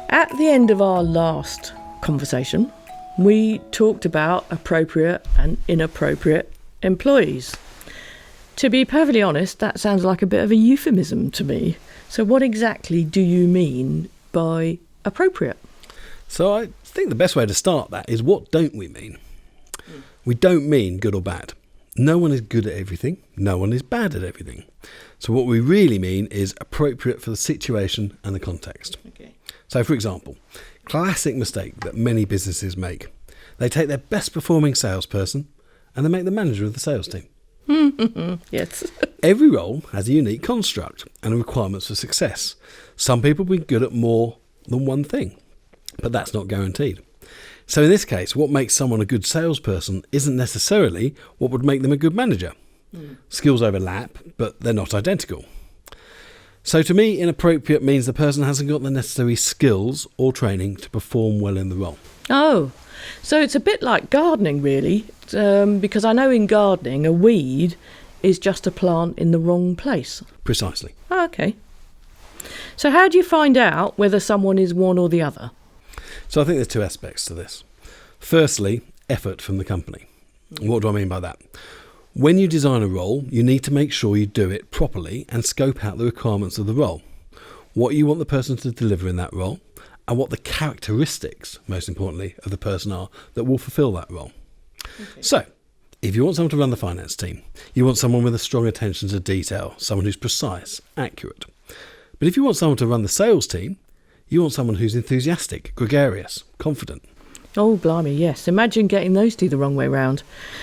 At the end of our last conversation, we talked about appropriate and inappropriate employees. To be perfectly honest, that sounds like a bit of a euphemism to me. So what exactly do you mean by appropriate? So I think the best way to start that is, what don't we mean? We don't mean good or bad. No one is good at everything. No one is bad at everything. So what we really mean is appropriate for the situation and the context. Okay. So for example, classic mistake that many businesses make. They take their best performing salesperson and they make the manager of the sales team. Yes. Every role has a unique construct and requirements for success. Some people will be good at more than one thing, but that's not guaranteed. So in this case, what makes someone a good salesperson isn't necessarily what would make them a good manager. Skills overlap, but they're not identical. So to me, inappropriate means the person hasn't got the necessary skills or training to perform well in the role. Oh, so it's a bit like gardening, really, because I know in gardening a weed is just a plant in the wrong place. Precisely. Oh, okay. So how do you find out whether someone is one or the other? So I think there's two aspects to this. Firstly, effort from the company. What do I mean by that? When you design a role, you need to make sure you do it properly and scope out the requirements of the role, what you want the person to deliver in that role, and what the characteristics, most importantly, of the person are that will fulfill that role. Okay. So, if you want someone to run the finance team, you want someone with a strong attention to detail, someone who's precise, accurate. But if you want someone to run the sales team, you want someone who's enthusiastic, gregarious, confident. Oh, blimey, yes. Imagine getting those two the wrong way round.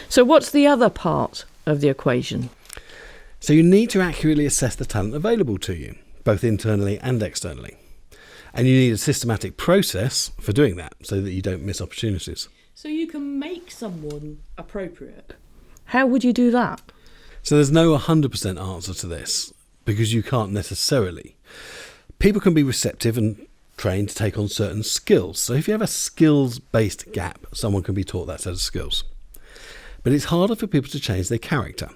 So what's the other part of the equation? So you need to accurately assess the talent available to you, both internally and externally. And you need a systematic process for doing that so that you don't miss opportunities. So you can make someone appropriate. How would you do that? So there's no 100% answer to this, because you can't necessarily. People can be receptive and trained to take on certain skills. So if you have a skills-based gap, someone can be taught that set of skills. But it's harder for people to change their character.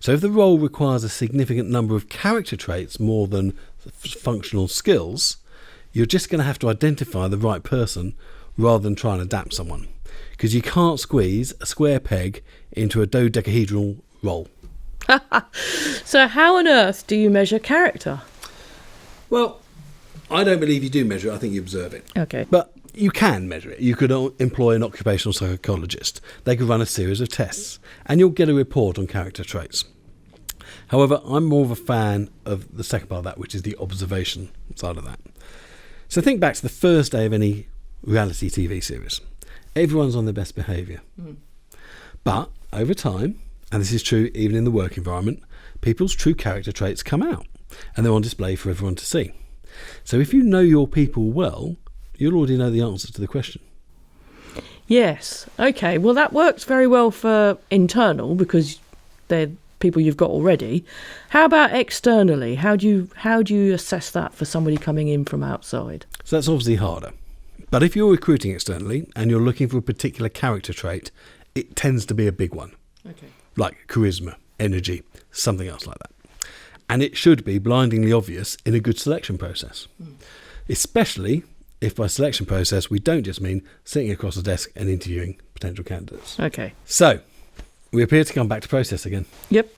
So if the role requires a significant number of character traits more than functional skills, you're just going to have to identify the right person rather than try and adapt someone. Because you can't squeeze a square peg into a dodecahedronal role. So how on earth do you measure character? Well, I don't believe you do measure it. I think you observe it. Okay. But you can measure it. You could employ an occupational psychologist. They could run a series of tests and you'll get a report on character traits. However, I'm more of a fan of the second part of that, which is the observation side of that. So think back to the first day of any reality TV series. Everyone's on their best behaviour. But over time, and this is true even in the work environment, people's true character traits come out and they're on display for everyone to see. So if you know your people well, you'll already know the answer to the question. Yes. Okay. Well, that works very well for internal because they're people you've got already. How about externally? How do you assess that for somebody coming in from outside? So that's obviously harder. But if you're recruiting externally and you're looking for a particular character trait, it tends to be a big one. Okay. Like charisma, energy, something else like that. And it should be blindingly obvious in a good selection process. Especially if by selection process we don't just mean sitting across the desk and interviewing potential candidates. Okay. So, we appear to come back to process again. Yep.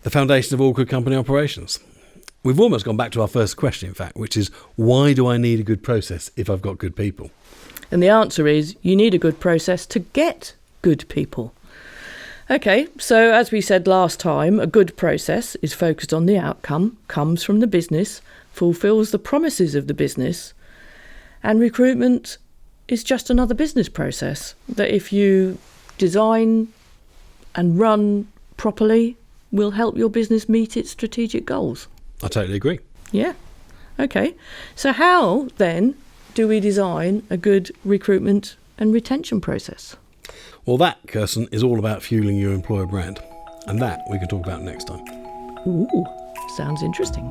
The foundation of all good company operations. We've almost gone back to our first question, in fact, which is, why do I need a good process if I've got good people? And the answer is, you need a good process to get good people. Okay, so as we said last time, a good process is focused on the outcome, comes from the business, fulfills the promises of the business, and recruitment is just another business process that if you design and run properly will help your business meet its strategic goals. I totally agree. Yeah. Okay. So how then do we design a good recruitment and retention process? Well, that, Kirsten, is all about fueling your employer brand. And that we can talk about next time. Ooh, sounds interesting.